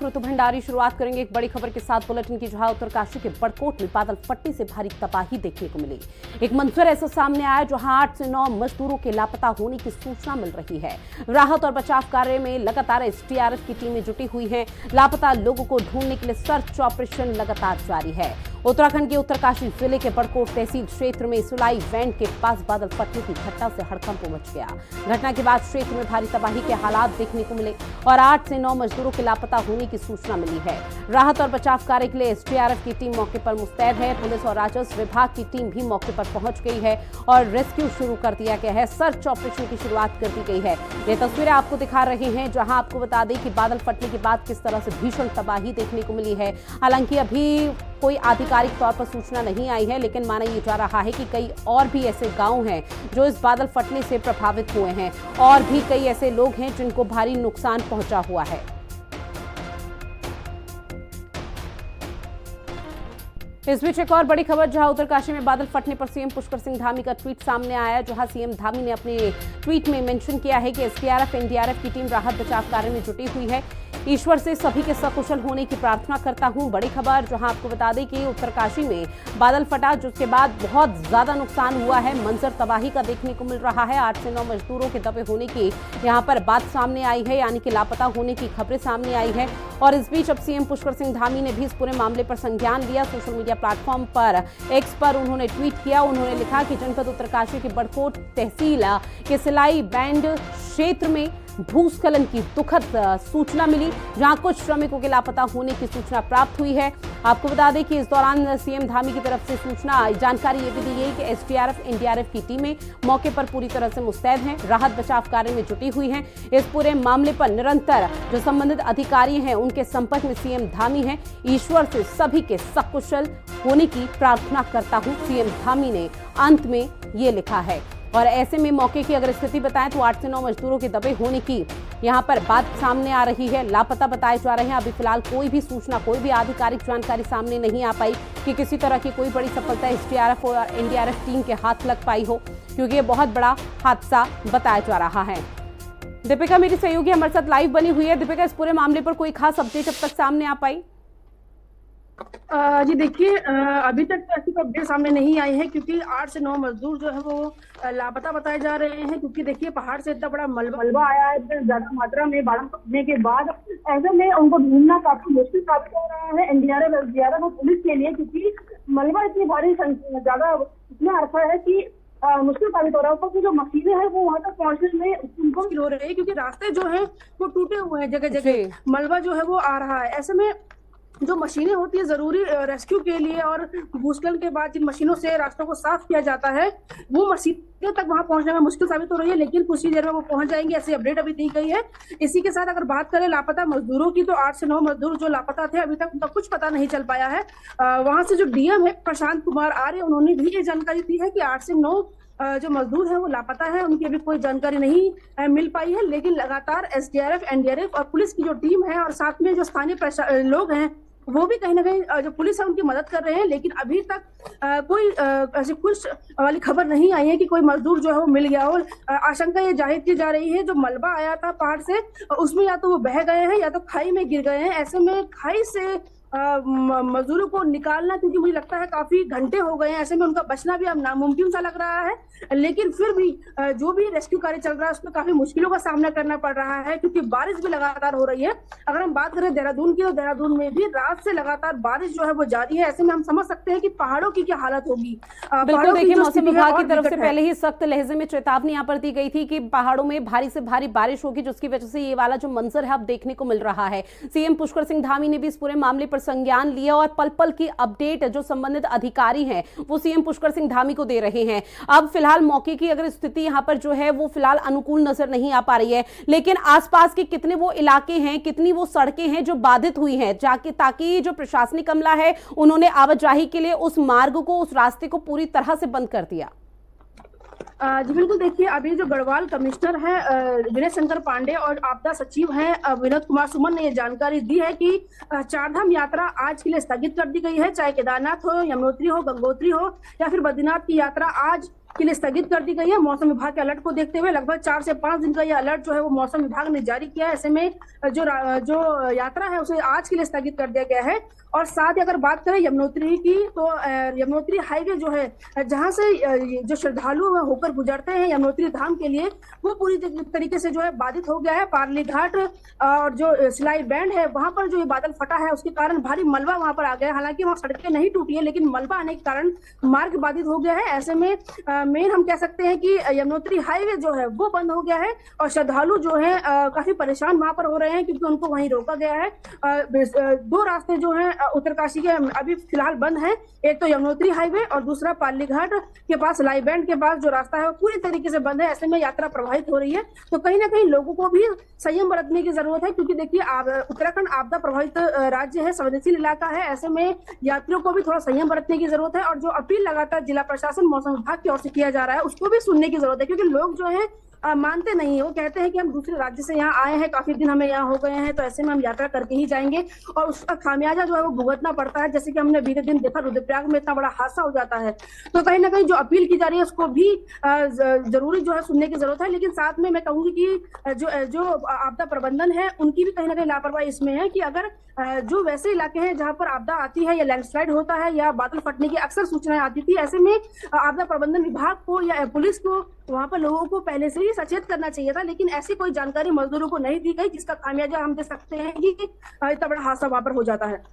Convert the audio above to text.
ऋतु भंडारी। शुरुआत करेंगे एक बड़ी खबर के साथ बुलेटिन की, जहां उत्तरकाशी के बड़कोट में बादल फटने से भारी तबाही देखने को मिली। एक मंजर ऐसा सामने आया जहां 8 से 9 मजदूरों के लापता होने की सूचना मिल रही है। राहत और बचाव कार्य में लगातार एसडीआरएफ की टीमें जुटी हुई हैं। लापता लोगों को ढूंढने के लिए सर्च ऑपरेशन लगातार जारी है। उत्तराखंड के उत्तरकाशी जिले के बड़कोट तहसील क्षेत्र में सुलाई वैन के पास बादल फटने की घटना से हड़कंप मच गया। घटना के बाद क्षेत्र में भारी तबाही के हालात देखने को मिले और 8 से 9 मजदूरों के लापता होने की सूचना मिली है। राहत और बचाव कार्य के लिए एसडीआरएफ की टीम मौके पर मुस्तैद है। पुलिस और राजस्व विभाग की टीम भी मौके पर पहुंच गई है और रेस्क्यू शुरू कर दिया गया है। सर्च ऑपरेशन की शुरुआत कर दी गई है। ये तस्वीरें आपको दिखा रहे हैं, जहां आपको बता दें कि बादल फटने के बाद किस तरह से भीषण तबाही देखने को मिली है। हालांकि अभी कोई आधिकारिक तौर पर सूचना नहीं आई है, लेकिन माना यह जा रहा है कि कई और भी ऐसे गांव हैं जो इस बादल फटने से प्रभावित हुए हैं और भी कई ऐसे लोग हैं जिनको भारी नुकसान पहुंचा हुआ है। इस बीच एक और बड़ी खबर, जहां उत्तरकाशी में बादल फटने पर सीएम पुष्कर सिंह धामी का ट्वीट सामने आया। जहां सीएम धामी ने अपने ट्वीट में मेंशन किया है कि एसडीआरएफ एनडीआरएफ की टीम राहत बचाव कार्य में जुटी हुई है। ईश्वर से सभी के सकुशल होने की प्रार्थना करता हूं। बड़ी खबर, जहां आपको बता दें कि उत्तरकाशी में बादल फटा, जिसके बाद बहुत ज्यादा नुकसान हुआ है। मंजर तबाही का देखने को मिल रहा है। 8 से 9 मजदूरों के दबे होने की यहां पर बात सामने आई है, यानी कि लापता होने की खबरें सामने आई है। और इस बीच अब सीएम पुष्कर सिंह धामी ने भी इस पूरे मामले पर संज्ञान लिया। सोशल मीडिया प्लेटफॉर्म पर एक्स पर उन्होंने ट्वीट किया। उन्होंने लिखा कि जनपद उत्तरकाशी के बड़कोट तहसील के सिलाई बैंड क्षेत्र में भूस्खलन की दुखद सूचना मिली, जहां कुछ श्रमिकों के लापता होने की सूचना प्राप्त हुई है। आपको बता दें कि इस दौरान सीएम धामी की तरफ से जानकारी ये भी दी गई कि एसडीआरएफ एनडीआरएफ की टीमें मौके पर पूरी तरह से मुस्तैद हैं, राहत बचाव कार्य में जुटी हुई हैं। इस पूरे मामले पर निरंतर जो संबंधित अधिकारी हैं उनके संपर्क में सीएम धामी हैं। ईश्वर से सभी के सकुशल होने की प्रार्थना करता हूं, सीएम धामी ने अंत में ये लिखा है। और ऐसे में मौके की अगर स्थिति बताएं तो 8 से 9 मजदूरों के दबे होने की यहां पर बात सामने आ रही है। लापता बताए जा रहे हैं। अभी फिलहाल कोई भी सूचना, कोई भी आधिकारिक जानकारी सामने नहीं आ पाई कि किसी तरह की कोई बड़ी सफलता एसडीआरएफ और एनडीआरएफ टीम के हाथ लग पाई हो, क्योंकि ये बहुत बड़ा हादसा बताया जा रहा है। दीपिका मेरी सहयोगी हमारे साथ लाइव बनी हुई है। दीपिका, इस पूरे मामले पर कोई खास अपडेट अब तक सामने आ पाई? जी देखिए, अभी तक तो ऐसी कोई अपडेट सामने नहीं आई है, क्योंकि 8 से 9 मजदूर जो है वो लापता बताए जा रहे हैं। क्योंकि देखिए, पहाड़ से इतना बड़ा मलबा आया है ज्यादा मात्रा में बादल फटने के बाद, ऐसे में उनको ढूंढना काफी मुश्किल साबित हो रहा है एनडीआरएफ एसडीआरएफ और पुलिस के लिए, क्योंकि मलबा इतनी भारी ज्यादा इतना अर्था है कि मुश्किल साबित हो रहा है। ऊपर की जो मशीनें हैं वो वहां तक पहुंचने में उनको हो रही है, क्योंकि रास्ते जो है वो टूटे हुए हैं, जगह जगह मलबा जो है वो आ रहा है। ऐसे में जो मशीनें होती है जरूरी रेस्क्यू के लिए और भूस्खलन के बाद जिन मशीनों से रास्तों को साफ किया जाता है, वो मशीनों तक वहां पहुंचने में मुश्किल साबित हो रही है, लेकिन कुछ ही देर में वो पहुंच जाएंगे, ऐसी अपडेट अभी दी गई है। इसी के साथ अगर बात करें लापता मजदूरों की, तो 8 से 9 मजदूर जो लापता थे, अभी तक उनका कुछ पता नहीं चल पाया है। वहां से जो डीएम है प्रशांत कुमार आर्य, उन्होंने भी ये जानकारी दी है कि 8 से 9 जो मजदूर हैं वो लापता है, उनकी अभी कोई जानकारी नहीं मिल पाई है। लेकिन लगातार एसडीआरएफ एनडीआरएफ और पुलिस की जो टीम है और साथ में जो स्थानीय लोग हैं वो भी कहीं ना कहीं जो पुलिस है उनकी मदद कर रहे हैं। लेकिन अभी तक कोई ऐसी खुश वाली खबर नहीं आई है कि कोई मजदूर जो है वो मिल गया हो। आशंका ये जाहिर की जा रही है, जो मलबा आया था पहाड़ से, उसमें या तो वो बह गए हैं या तो खाई में गिर गए हैं। ऐसे में खाई से मजदूरों को निकालना, क्योंकि मुझे लगता है काफी घंटे हो गए हैं, ऐसे में उनका बचना भी अब नामुमकिन सा लग रहा है। लेकिन फिर भी जो भी रेस्क्यू कार्य चल रहा है उसमें काफी मुश्किलों का सामना करना पड़ रहा है, क्योंकि बारिश भी लगातार हो रही है। अगर हम बात करें देहरादून की, तो देहरादून में भी रात से लगातार बारिश जो है वो जारी है। ऐसे में हम समझ सकते हैं कि पहाड़ों की क्या हालत होगी। बिल्कुल, देखिए, मौसम विभाग की तरफ से पहले ही सख्त लहजे में चेतावनी यहाँ पर दी गई थी कि पहाड़ों में भारी से भारी बारिश होगी, जिसकी वजह से ये वाला जो मंजर है अब देखने को मिल रहा है। सीएम पुष्कर सिंह धामी ने भी इस पूरे मामले पर संज्ञान लिया और पल पल की अपडेट जो संबंधित अधिकारी हैं वो सीएम पुष्कर सिंह धामी को दे रहे हैं। अब फिलहाल मौके की अगर स्थिति यहां पर जो है वो फिलहाल अनुकूल नजर नहीं आ पा रही है, लेकिन आसपास के कितने वो इलाके हैं, कितनी वो सड़कें हैं जो बाधित हुई हैं, जाके ताकि जो प्रशासनिक अमला है उन्होंने आवाजाही के लिए उस मार्ग को, उस रास्ते को पूरी तरह से बंद कर दिया। जी बिल्कुल, देखिए, अभी जो गढ़वाल कमिश्नर है विनय शंकर पांडे और आपदा सचिव हैं विनोद कुमार सुमन ने ये जानकारी दी है कि चारधाम यात्रा आज के लिए स्थगित कर दी गई है। चाहे केदारनाथ हो, यमुनोत्री हो, गंगोत्री हो या फिर बद्रीनाथ की यात्रा आज के लिए स्थगित कर दी गई है। मौसम विभाग के अलर्ट को देखते हुए लगभग 4 से 5 दिन का यह अलर्ट जो है वो मौसम विभाग ने जारी किया है। ऐसे में जो यात्रा है उसे आज के लिए स्थगित कर दिया गया है। और साथ ही अगर बात करें यमुनोत्री की, तो यमुनोत्री हाईवे जो है जहां से जो श्रद्धालु होकर गुजरते हैं यमुनोत्री धाम के लिए, वो पूरी तरीके से जो है बाधित हो गया है। पारली घाट और जो सिलाई बैंड है वहां पर जो ये बादल फटा है उसके कारण भारी मलबा वहां पर आ गया है। हालांकि वहां सड़कें नहीं टूटी है, लेकिन मलबा आने के कारण मार्ग बाधित हो गया है। ऐसे में मेन हम कह सकते हैं कि यमुनोत्री हाईवे जो है वो बंद हो गया है और श्रद्धालु जो है काफी परेशान वहां पर हो रहे हैं, क्योंकि उनको वहीं रोका गया है। 2 रास्ते जो है उत्तरकाशी के अभी फिलहाल बंद है। एक तो यमुनोत्री हाईवे और दूसरा पाली घाट के पास सिलाई बैंड के पास जो रास्ता है वो पूरी तरीके से बंद है। ऐसे में यात्रा प्रभावित हो रही है। तो कहीं ना कहीं लोगों को भी संयम बरतने की जरूरत है, क्योंकि देखिए उत्तराखंड आपदा प्रभावित राज्य है, संवेदनशील इलाका है। ऐसे में यात्रियों को भी थोड़ा संयम बरतने की जरूरत है। और जो अपील लगातार जिला प्रशासन मौसम विभाग की ओर से किया जा रहा है उसको भी सुनने की जरूरत है, क्योंकि लोग जो है मानते नहीं है। वो कहते हैं कि हम दूसरे राज्य से यहाँ आए हैं, काफी दिन हमें यहाँ हो गए हैं, तो ऐसे में हम यात्रा करके ही जाएंगे और उसका खामियाजा जो है वो भुगतना पड़ता है। जैसे कि हमने बीते दिन देखा रुद्रप्रयाग में इतना बड़ा हादसा हो जाता है। तो कहीं ना कहीं जो अपील की जा रही है उसको भी जरूरी जो है सुनने की जरूरत है। लेकिन साथ में मैं कहूंगी कि जो आपदा प्रबंधन है उनकी भी कहीं ना कहीं लापरवाही इसमें है, कि अगर जो वैसे इलाके हैं जहां पर आपदा आती है या लैंडस्लाइड होता है या बादल फटने की अक्सर सूचनाएं आती थी, ऐसे में आपदा प्रबंधन विभाग को या पुलिस को वहां पर लोगों को पहले से ही सचेत करना चाहिए था। लेकिन ऐसी कोई जानकारी मजदूरों को नहीं दी गई, जिसका खामियाजा हम दे सकते हैं कि इतना बड़ा हादसा वहां पर हो जाता है।